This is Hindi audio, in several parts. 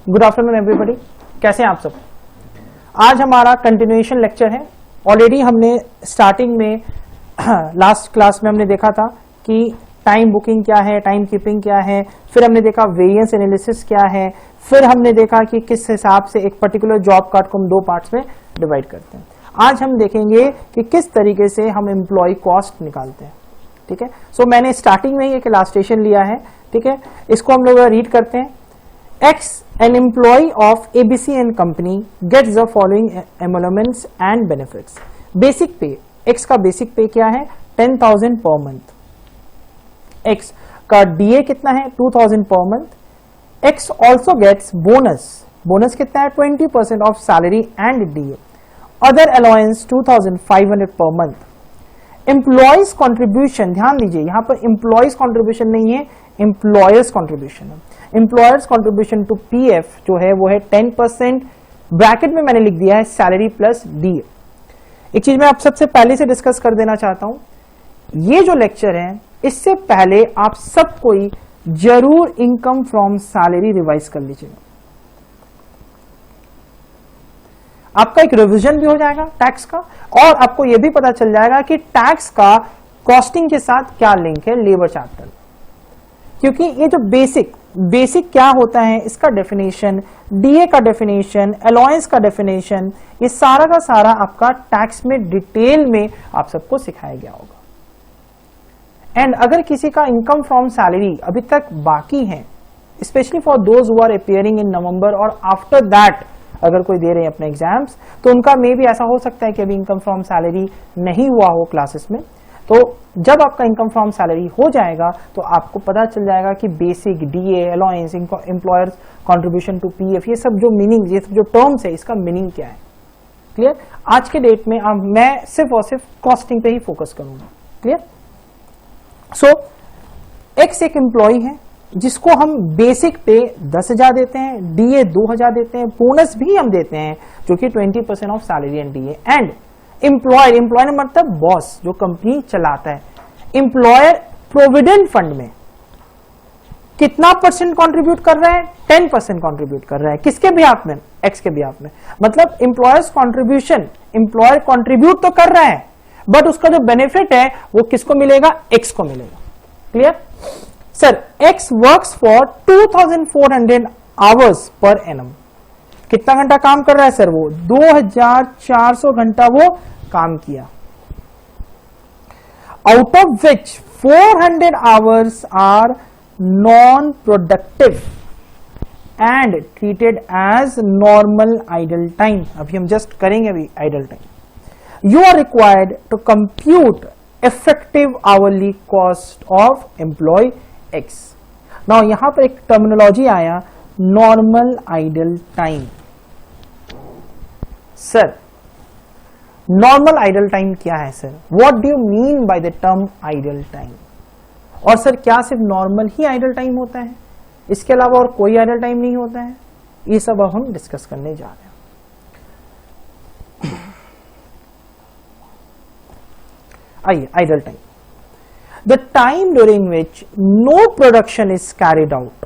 गुड आफ्टरनून एवरीबॉडी, कैसे हैं आप सब। आज हमारा कंटिन्यूएशन लेक्चर है। ऑलरेडी हमने स्टार्टिंग में लास्ट क्लास में हमने देखा था कि टाइम बुकिंग क्या है, टाइम कीपिंग क्या है, फिर हमने देखा वेरिएंस एनालिसिस क्या है, फिर हमने देखा कि किस हिसाब से एक पर्टिकुलर जॉब कार्ड को हम दो पार्ट्स में डिवाइड करते हैं। आज हम देखेंगे कि किस तरीके से हम एम्प्लॉय कॉस्ट निकालते हैं। ठीक है, सो मैंने स्टार्टिंग में ही एक इलास्ट्रेशन लिया है। ठीक है, इसको हम लोग रीड करते हैं। X, an employee of ABC and company gets the following emoluments and benefits. Basic pay, X का basic pay क्या है 10,000 per month. X का DA कितना है 2,000 per month. X also gets bonus. Bonus कितना है 20% of salary and DA. Other allowance 2,500 per month. Employees contribution, ध्यान दीजिए यहाँ पर employees contribution नहीं है, employers contribution है। Employers contribution to PF जो है वो है 10%, ब्रैकेट में मैंने लिख दिया है सैलरी प्लस DA। एक चीज मैं आप सबसे पहले से डिस्कस कर देना चाहता हूं, ये जो लेक्चर है इससे पहले आप सब कोई जरूर इनकम फ्रॉम सैलरी रिवाइज कर लीजिएगा। आपका एक रिवीजन भी हो जाएगा टैक्स का, और आपको यह भी पता चल जाएगा कि टैक्स का कॉस्टिंग के साथ क्या लिंक है लेबर चैप्टर। क्योंकि ये जो बेसिक क्या होता है, इसका डेफिनेशन, डीए का डेफिनेशन, अलाउंस का डेफिनेशन, ये सारा का सारा आपका टैक्स में डिटेल में आप सबको सिखाया गया होगा। एंड अगर किसी का इनकम फ्रॉम सैलरी अभी तक बाकी है, specially for those who are appearing in November और आफ्टर दैट अगर कोई दे रहे हैं अपने एग्जाम्स, तो उनका मे भी ऐसा हो सकता है कि अभी इनकम फ्रॉम सैलरी नहीं हुआ हो क्लासेस में। तो जब आपका इनकम फ्रॉम सैलरी हो जाएगा तो आपको पता चल जाएगा कि basic, DA, allowance, employers contribution to PF, ये सब जो मीनिंग, ये सब जो टर्म्स है, इसका मीनिंग क्या है। क्लियर। आज के डेट में मैं सिर्फ और सिर्फ कॉस्टिंग पे ही फोकस करूंगा। क्लियर। सो एक्स एक एम्प्लॉय है जिसको हम बेसिक पे 10,000 देते हैं, डीए 2,000 देते हैं, बोनस भी हम देते हैं जो कि 20% of salary and DA. And employer मतलब बॉस जो कंपनी चलाता है। एम्प्लॉयर प्रोविडेंट फंड में कितना परसेंट कंट्रीब्यूट कर रहा है 10% कंट्रीब्यूट कर रहा है। किसके बिहाफ में? एक्स के बिहाफ में। मतलब एम्प्लॉयर्स कंट्रीब्यूशन, एम्प्लॉयर कंट्रीब्यूट तो कर रहा है बट उसका जो बेनिफिट है वो किसको मिलेगा? एक्स को मिलेगा। Clear. Sir x works for 2,400 hours per annum. कितना घंटा काम कर रहा है सर? वो 2,400 घंटा वो काम किया। Out of which 400 hours are non productive and treated as normal idle time. अभी हम जस्ट करेंगे अभी idle time. You are required to compute effective hourly cost of employee X. Now यहां पर एक टर्मिनोलॉजी आया, normal idle time. Sir normal idle time क्या है sir? What do you mean by the term idle time? और सर क्या सिर्फ नॉर्मल ही आइडल टाइम होता है, इसके अलावा और कोई आइडल टाइम नहीं होता है? ये सब अब हम डिस्कस करने जा रहे हैं। आइए, idle time, the time during which no production is carried out.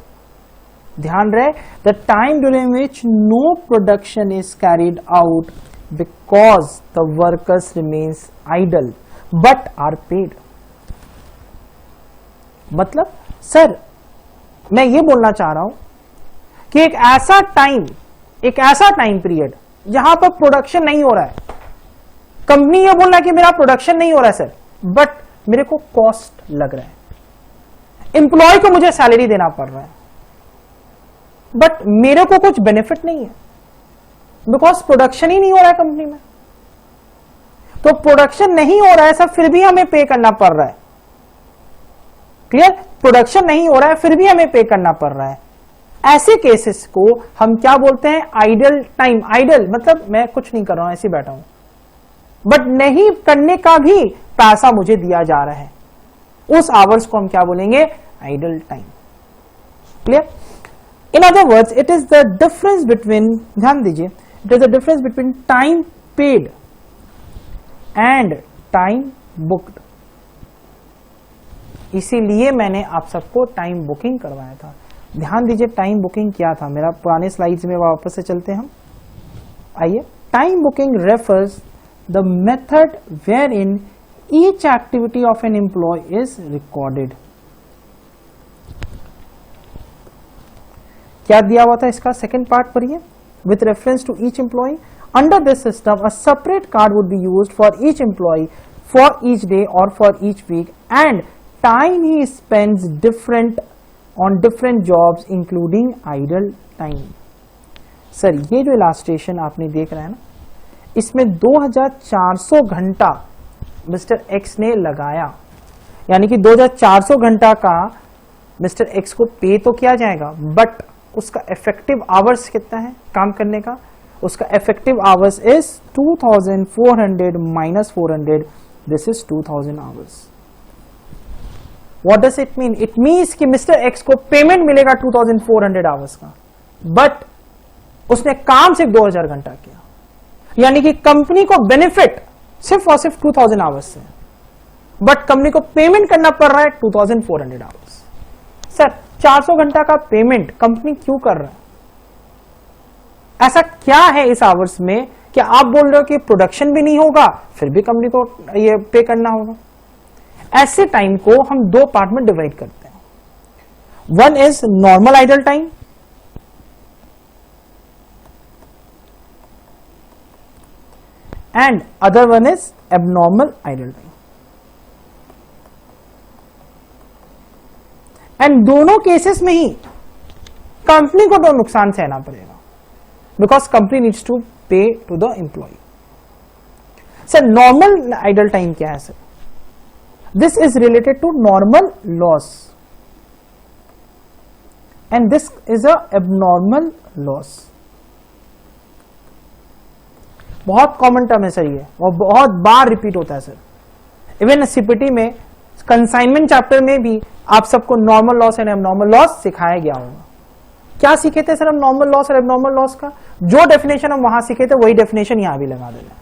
ध्यान रहे, the time during which no production is carried out because the workers remains idle but are paid. मतलब सर मैं ये बोलना चाह रहा हूं कि एक ऐसा टाइम पीरियड जहां पर प्रोडक्शन नहीं हो रहा है, कंपनी ये बोल रहा है कि मेरा प्रोडक्शन नहीं हो रहा है सर, बट मेरे को कॉस्ट लग रहा है, एम्प्लॉय को मुझे सैलरी देना पड़ रहा है, बट मेरे को कुछ बेनिफिट नहीं है बिकॉज प्रोडक्शन ही नहीं हो रहा है कंपनी में। तो प्रोडक्शन नहीं हो रहा है सर, फिर भी हमें पे करना पड़ रहा है। क्लियर। प्रोडक्शन नहीं हो रहा है फिर भी हमें पे करना पड़ रहा है। ऐसे केसेस को हम क्या बोलते हैं? Idle time. आइडल मतलब मैं कुछ नहीं कर रहा हूं, ऐसे बैठा हूं, बट नहीं करने का भी पैसा मुझे दिया जा रहा है, उस आवर्स को हम क्या बोलेंगे? Idle time. Clear. In other words it is the difference between, ध्यान दीजिए, it is the difference between time paid and time booked. इसीलिए मैंने आप सबको टाइम बुकिंग करवाया था। ध्यान दीजिए टाइम बुकिंग क्या था, मेरा पुराने स्लाइड्स में वापस से चलते हैं हम। आइए, time booking refers the method wherein each activity of an employee is recorded. क्या दिया हुआ था इसका सेकेंड पार्ट पढ़िए, with reference to each employee under this system a separate card would be used for each employee for each day और for each week and time he spends different on different jobs including idle time. Sir ये जो इलास्ट्रेशन आपने देख रहे हैं ना, इसमें 2400 घंटा मिस्टर एक्स ने लगाया, यानी कि 2400 घंटा का मिस्टर एक्स को पे तो किया जाएगा, बट उसका इफेक्टिव आवर्स कितना है काम करने का, उसका effective hours is 2400 minus 400, this is 2000 hours. What does it mean? It means कि मिस्टर एक्स को पेमेंट मिलेगा 2400 आवर्स का, बट उसने काम सिर्फ 2000 घंटा किया, यानी कि कंपनी को बेनिफिट सिर्फ और सिर्फ 2000 आवर्स से, बट कंपनी को पेमेंट करना पड़ रहा है 2400 आवर्स। सर 400 घंटा का पेमेंट कंपनी क्यों कर रहा है? ऐसा क्या है इस आवर्स में कि आप बोल रहे हो कि प्रोडक्शन भी नहीं होगा फिर भी कंपनी को ये पे करना होगा? ऐसे टाइम को हम दो पार्ट में डिवाइड करते हैं। One is normal idle time and other one is abnormal idle time. And दोनों केसेस में ही कंपनी को तो नुकसान सहना पड़ेगा, because company needs to pay to the employee. Sir normal idle time क्या है sir? This is related to normal loss and this is a abnormal loss। बहुत कॉमन टर्म है सर ये, और बहुत बार रिपीट होता है सर। इवन सीपीटी में कंसाइनमेंट चैप्टर में भी आप सबको normal loss and abnormal loss सिखाया गया होगा। क्या सीखे थे सर हम नॉर्मल लॉस और एबनॉर्मल लॉस का? जो डेफिनेशन हम वहां सीखे थे वही डेफिनेशन यहां भी लगा देना।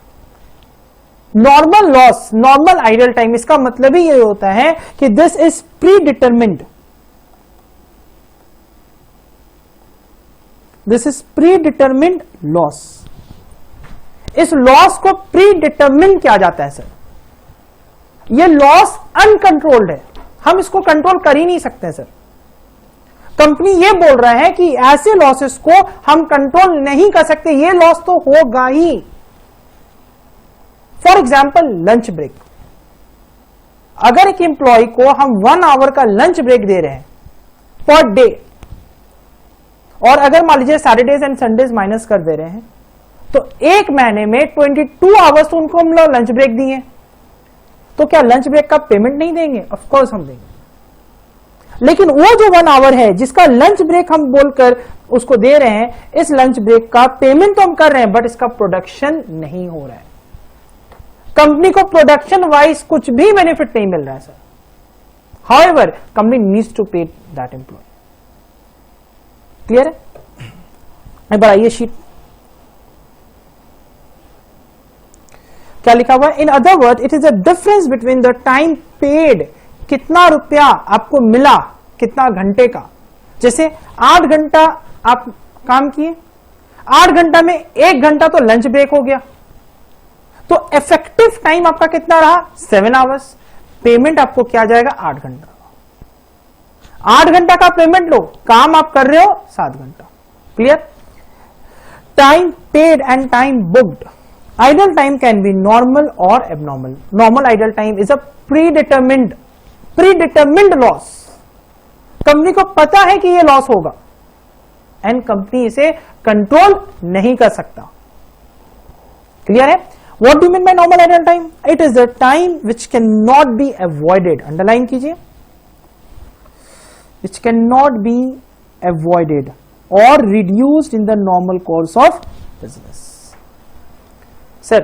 Normal loss, normal idle time, इसका मतलब ही ये होता है कि this is pre determined, this is pre determined loss. इस लॉस को प्री डिटरमिन किया जाता है सर। ये लॉस अनकंट्रोल्ड है, हम इसको कंट्रोल कर ही नहीं सकते सर। कंपनी ये बोल रहा है कि ऐसे लॉसेस को हम कंट्रोल नहीं कर सकते, ये लॉस तो होगा ही। फॉर एग्जाम्पल लंच ब्रेक, अगर एक एम्प्लॉय को हम 1 आवर का लंच ब्रेक दे रहे हैं पर डे, और अगर मान लीजिए सैटरडेज एंड संडेज माइनस कर दे रहे हैं, तो एक महीने में 22 आवर्स तो उनको हम लंच ब्रेक दिए, तो क्या लंच ब्रेक का पेमेंट नहीं देंगे? ऑफ कोर्स हम देंगे। लेकिन वो जो 1 आवर है जिसका लंच ब्रेक हम बोलकर उसको दे रहे हैं, इस लंच ब्रेक का पेमेंट तो हम कर रहे हैं, बट इसका प्रोडक्शन नहीं हो रहा है। कंपनी को प्रोडक्शन वाइज कुछ भी बेनिफिट नहीं मिल रहा है sir. However company needs to pay that employee. Clear है? एक बार आइए शीट, क्या लिखा हुआ है? In other word it is a difference between the time paid, कितना रुपया आपको मिला कितना घंटे का। जैसे 8 घंटा आप काम किए, 8 घंटा में 1 घंटा तो लंच ब्रेक हो गया, तो इफेक्टिव टाइम आपका कितना रहा? 7 आवर्स। पेमेंट आपको क्या जाएगा? 8 घंटा। 8 घंटा का पेमेंट लो, काम आप कर रहे हो 7 घंटा। Clear? Time paid and time booked. Idle time can be normal और abnormal. Normal idle time is a predetermined loss. Company को पता है कि ये लॉस होगा एंड कंपनी इसे कंट्रोल नहीं कर सकता। क्लियर है? What do you mean by normal idle time? It is the time which cannot be avoided. Underline कीजिए, which cannot be avoided or reduced in the normal course of business. Sir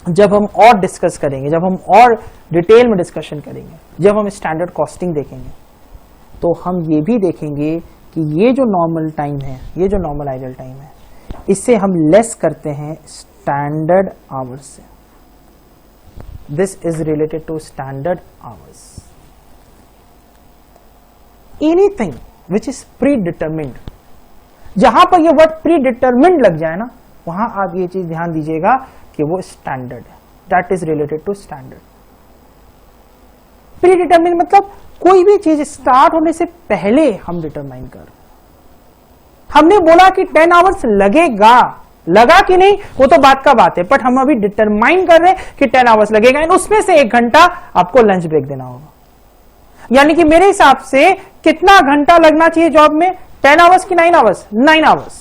जब हम और डिस्कस करेंगे, जब हम और डिटेल में डिस्कशन करेंगे, जब हम स्टैंडर्ड कॉस्टिंग देखेंगे, तो हम ये भी देखेंगे कि ये जो नॉर्मल टाइम है, ये जो नॉर्मल आइडल टाइम है, इससे हम लेस करते हैं स्टैंडर्ड आवर्स से। This is related to standard hours. Anything which is pre determined. जहां पर ये वर्ड प्री डिटरमिन्ड लग जाए ना, वहां आप ये चीज ध्यान दीजिएगा कि वो स्टैंडर्ड है, that is related to standard. Pre determined मतलब कोई भी चीज स्टार्ट होने से पहले हम डिटरमाइन कर, हमने बोला कि 10 आवर्स लगेगा, लगा कि नहीं वो तो बात का बात है, बट हम अभी डिटरमाइन कर रहे हैं कि 10 आवर्स लगेगा, एंड उसमें से 1 घंटा आपको लंच ब्रेक देना होगा। यानी कि मेरे हिसाब से कितना घंटा लगना चाहिए जॉब में, 10 आवर्स की 9 आवर्स? 9 आवर्स।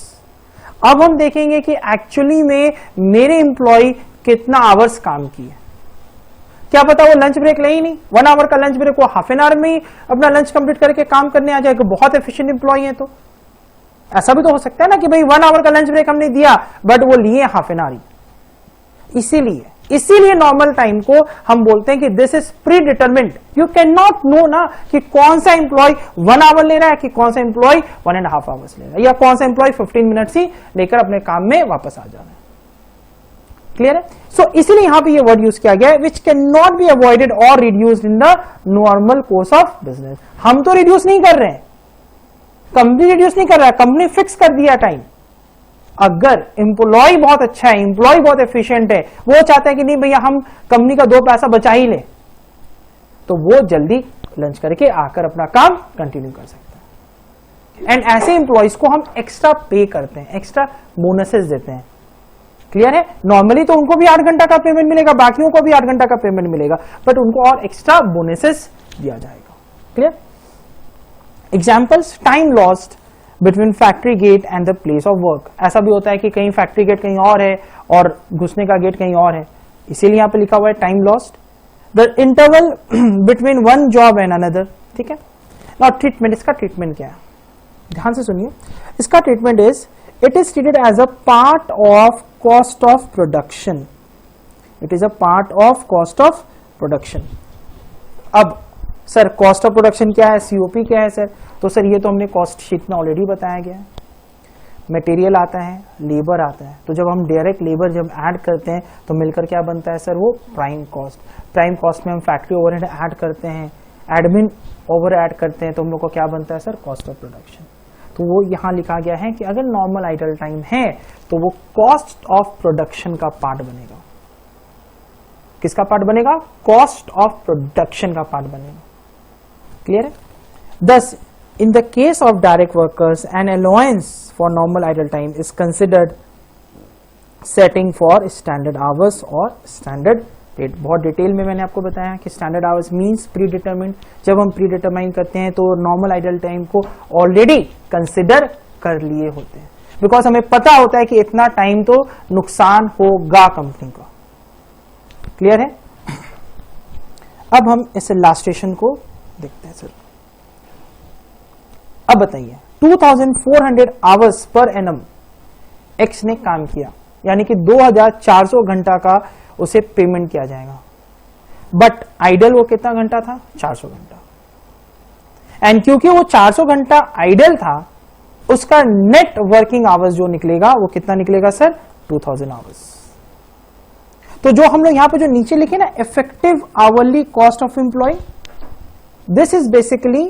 अब हम देखेंगे कि एक्चुअली में मेरे एम्प्लॉय कितना आवर्स काम किए। क्या पता वो लंच ब्रेक ले ही नहीं, 1 आवर का लंच ब्रेक, वो हाफ एन आवर में ही अपना लंच कंप्लीट करके काम करने आ जाएगा, बहुत एफिशिएंट एम्प्लॉय है। तो ऐसा भी तो हो सकता है ना कि भाई 1 आवर का लंच ब्रेक हमने दिया बट वो लिए हाफ एन आवर ही। इसीलिए नॉर्मल टाइम को हम बोलते हैं कि this is pre determined. You can not know ना कि कौन सा एम्प्लॉय 1 आवर ले रहा है, कि कौन सा एम्प्लॉय 1.5 आवर्स ले रहा है, या कौन सा एम्प्लॉय 15 मिनट्स ही लेकर अपने काम में वापस आ जा रहा है। क्लियर है? सो इसीलिए यहां पे ये वर्ड यूज किया गया है, which can not be avoided और reduced in the normal course of business. हम तो रिड्यूस नहीं कर रहे हैं, कंपनी रिड्यूस नहीं कर रहा है, कंपनी फिक्स कर दिया टाइम। अगर एम्प्लॉय बहुत अच्छा है, एम्प्लॉय बहुत एफिशिएंट है, वो चाहता है कि नहीं भैया हम कंपनी का 2 पैसा बचा ही ले, तो वो जल्दी लंच करके आकर अपना काम कंटिन्यू कर सकता है। एंड ऐसे एम्प्लॉयज को हम एक्स्ट्रा पे करते हैं, एक्स्ट्रा बोनसेस देते हैं। क्लियर है? नॉर्मली तो उनको भी 8 घंटा का पेमेंट मिलेगा, बाकियों को भी 8 घंटा का पेमेंट मिलेगा, बट उनको और एक्स्ट्रा बोनसेस दिया जाएगा। Clear? Examples, time lost between factory gate and the place of work. ऐसा भी होता है कि कहीं फैक्ट्री गेट कहीं और है और घुसने का गेट कहीं और है, इसीलिए यहां पे लिखा हुआ है time lost. The interval between one job and another. ठीक है? और ट्रीटमेंट, इसका ट्रीटमेंट क्या है, ध्यान से सुनिए। इसका treatment is, it is treated as a part of cost of production. It is a part of cost of production. अब सर कॉस्ट ऑफ प्रोडक्शन क्या है, सीओपी क्या है सर? तो सर ये तो हमने कॉस्ट शीट में ऑलरेडी बताया गया है। मटेरियल आता है, लेबर आता है, तो जब हम डायरेक्ट लेबर जब ऐड करते हैं तो मिलकर क्या बनता है सर, वो प्राइम कॉस्ट। प्राइम कॉस्ट में हम फैक्ट्री ओवरहेड ऐड करते हैं, एडमिन ओवर ऐड करते हैं, तो हम लोग को क्या बनता है सर, कॉस्ट ऑफ प्रोडक्शन। तो वो यहां लिखा गया है कि अगर नॉर्मल आइडल टाइम है तो वो कॉस्ट ऑफ प्रोडक्शन का पार्ट बनेगा। किसका पार्ट बनेगा? कॉस्ट ऑफ प्रोडक्शन का पार्ट बनेगा। क्लियर है? Thus, in the case of direct workers, an allowance for normal idle time is considered setting for standard hours or standard rate. बहुत डिटेल में मैंने आपको बताया कि standard hours means predetermined. जब हम predetermine करते हैं तो normal idle time को already consider कर लिए होते हैं, because हमें पता होता है कि इतना टाइम तो नुकसान होगा कंपनी का। क्लियर है? अब हम इस इलस्ट्रेशन को देखते हैं सर। अब बताइए 2400 आवर्स पर एनम एक्स ने काम किया, यानी कि 2400 घंटा का उसे पेमेंट किया जाएगा, बट आइडल वो कितना घंटा था? 400 घंटा। एंड क्योंकि वो 400 घंटा आइडल था, उसका नेट वर्किंग आवर्स जो निकलेगा वो कितना निकलेगा सर? 2000 आवर्स। तो जो हम लोग यहां पे जो नीचे लिखे ना, effective hourly cost of employee, this is basically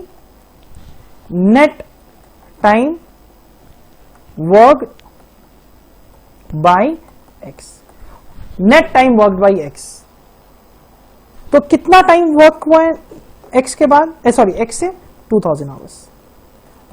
net time worked by X. Net time worked by X, तो कितना टाइम वर्क हुआ है एक्स के बाद, सॉरी एक्स से? 2000 आवर्स।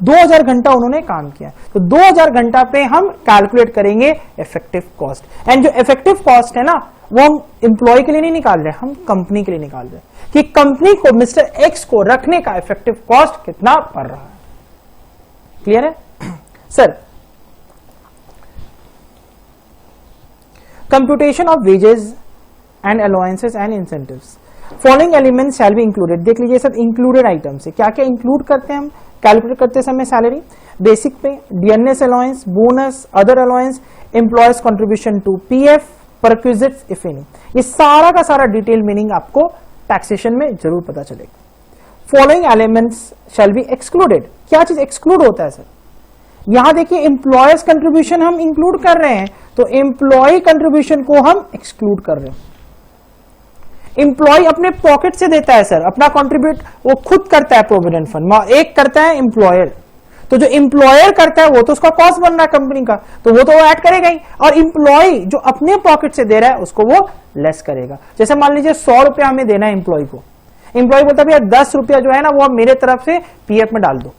2000 घंटा उन्होंने काम किया, तो 2000 घंटा पे हम कैलकुलेट करेंगे इफेक्टिव कॉस्ट। एंड जो इफेक्टिव कॉस्ट है ना, वो हम एम्प्लॉय के लिए नहीं निकाल रहे, हम कंपनी के लिए निकाल रहे हैं कि कंपनी को मिस्टर एक्स को रखने का इफेक्टिव कॉस्ट कितना पड़ रहा है। क्लियर है sir? Computation of wages and allowances and incentives, following elements shall be included. देख लीजिए सब इंक्लूडेड आइटम्स है, क्या क्या इंक्लूड करते हैं हम कैलकुलेट करते समय? Salary, basic pay, DNS allowance, bonus, other allowance, employees contribution to PF, perquisites if any. ये सारा का सारा डिटेल मीनिंग आपको टैक्सेशन में जरूर पता चलेगा। Following elements shall be excluded. क्या चीज एक्सक्लूड होता है सर? यहां देखिए एम्प्लॉयज कंट्रीब्यूशन हम इंक्लूड कर रहे हैं, तो एम्प्लॉय कंट्रीब्यूशन को हम एक्सक्लूड कर रहे हैं। एम्प्लॉय अपने पॉकेट से देता है सर, अपना कंट्रीब्यूट वो खुद करता है प्रोविडेंट फंड, एक करता है एम्प्लॉयर, तो जो एम्प्लॉयर करता है वो तो उसका कॉस्ट बन रहा है कंपनी का, तो वो तो वो ऐड करेगा ही, और एम्प्लॉय जो अपने पॉकेट से दे रहा है उसको वो लेस करेगा। जैसे मान लीजिए 100 रुपया हमें देना है एम्प्लॉय को, एम्प्लॉय बोलता है भैया 10 रुपया जो है ना वो आप मेरे तरफ से पीएफ में डाल दो,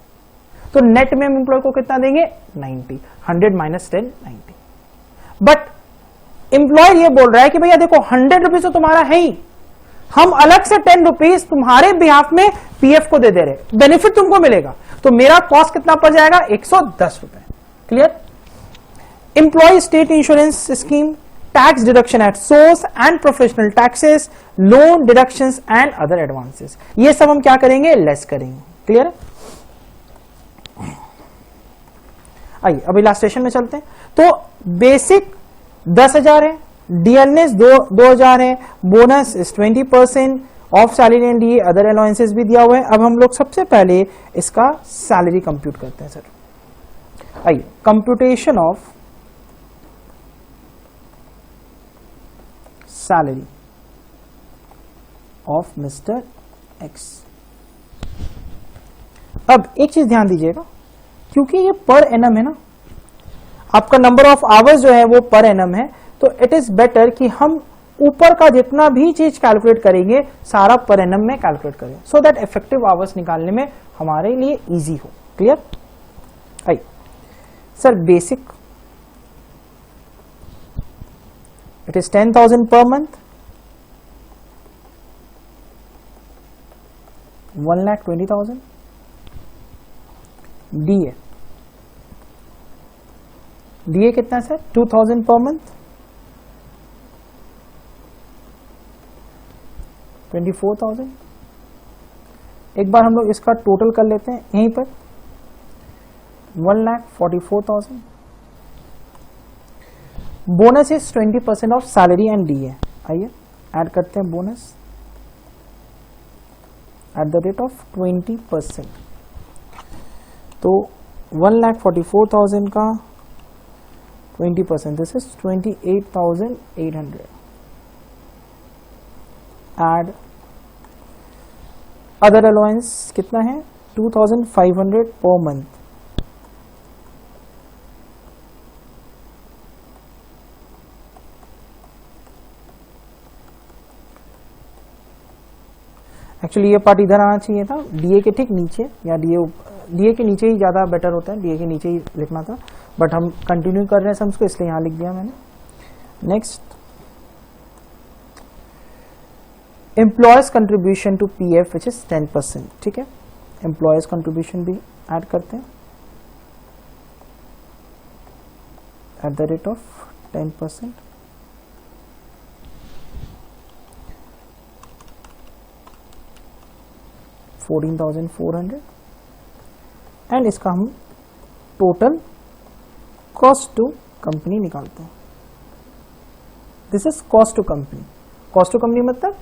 तो नेट में हम एम्प्लॉय को कितना देंगे 90, 100 माइनस 10 90। बट एम्प्लॉयर ये बोल रहा है कि भैया देखो 100 रुपीज तो तुम्हारा है ही, हम अलग से 10 रुपीज तुम्हारे बिहाफ में पीएफ को दे दे रहे, बेनिफिट तुमको मिलेगा, तो मेरा कॉस्ट कितना पड़ जाएगा 110 रुपए। Clear? Employee state insurance scheme, tax deduction at source and professional taxes, loan deductions and other advances, ये सब हम क्या करेंगे लेस करेंगे। क्लियर है? आइए अब इलास्ट्रेशन में चलते हैं। तो बेसिक 10,000 है, डीएलएस 2,000 है, bonus is 20% of salary and DA, other allowances भी दिया हुआ है। अब हम लोग सबसे पहले इसका सैलरी कंप्यूट करते हैं सर। आइए, computation of salary of mister x. अब एक चीज ध्यान दीजिएगा, क्योंकि ये पर एनम है ना, आपका नंबर ऑफ आवर्स जो है वो पर एनम है, तो इट इज बेटर कि हम ऊपर का जितना भी चीज कैलकुलेट करेंगे सारा पर एनम में कैलकुलेट करें, सो दैट इफेक्टिव आवर्स निकालने में हमारे लिए इजी हो। क्लियर? आइए sir, basic it is 10,000 per month, 1,20,000। DA, DA कितना है सर 2,000 पर मंथ, 24,000। एक बार हम लोग इसका टोटल कर लेते हैं यहीं पर, 1,44,000। Bonus is 20% of salary and DA. आइए ऐड करते हैं bonus at the rate of 20%, तो 1,44,000 का 20%, this is 28,800। Add other allowance कितना है 2,500 पर मंथ, एक्चुअली ये पार्ट इधर आना चाहिए था, डीए के ठीक नीचे, या डीए के नीचे ही ज्यादा बेटर होता है, डीए के नीचे ही लिखना था, बट हम कंटिन्यू कर रहे हैं सम्स को, इसलिए यहां लिख दिया मैंने। Next, employees contribution to PF which is 10%। ठीक है, एम्प्लॉयज कंट्रीब्यूशन भी ऐड करते हैं at the rate of 10%। $14,400 and इसका हम टोटल कॉस्ट टू कंपनी निकालते हैं। This is cost to company. Cost to company मतलब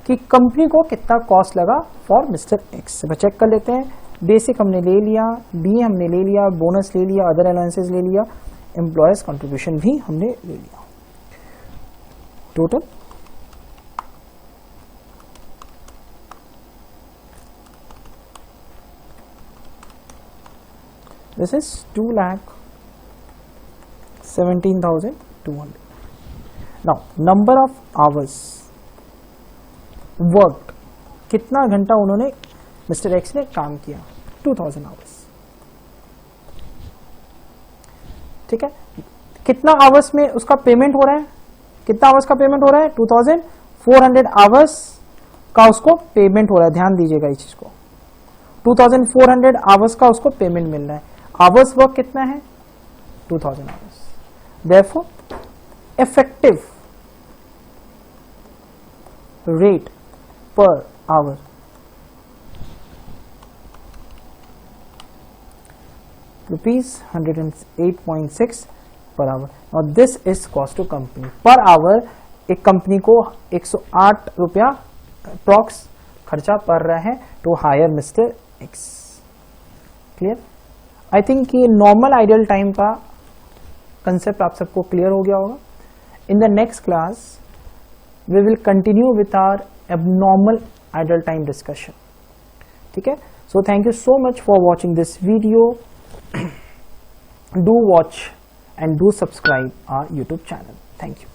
कि कंपनी को कितना कॉस्ट लगा फॉर मिस्टर एक्स। चेक कर लेते हैं, बेसिक हमने ले लिया, डी हमने ले लिया, बोनस ले लिया, अदर अलाउंसेस ले लिया, एम्प्लॉयज कंट्रीब्यूशन भी हमने ले लिया। Total this is 2,17,200. now number of hours worked, कितना घंटा उन्होंने मिस्टर एक्स ने काम किया 2,000 आवर्स। ठीक है, कितना आवर्स में उसका पेमेंट हो रहा है, कितना आवर्स का पेमेंट हो रहा है 2,400 आवर्स का उसको पेमेंट हो रहा है। ध्यान दीजिएगा इस चीज को, 2,400 आवर्स का उसको पेमेंट मिल रहा है। आवर्स वर्क कितना है 2,000 hours, therefore effective rate per hour ₹108.6 per hour. और this is cost to company. Per hour एक कंपनी को 108 रुपया अप्रॉक्स खर्चा पड़ रहा है to hire mister X. Clear? I think ये नॉर्मल आइडियल टाइम का कंसेप्ट आप सबको क्लियर हो गया होगा। In the next class we will continue with our abnormal ideal time discussion. ठीक है, So thank you so much for watching this video. Do watch and do subscribe our YouTube channel. Thank you.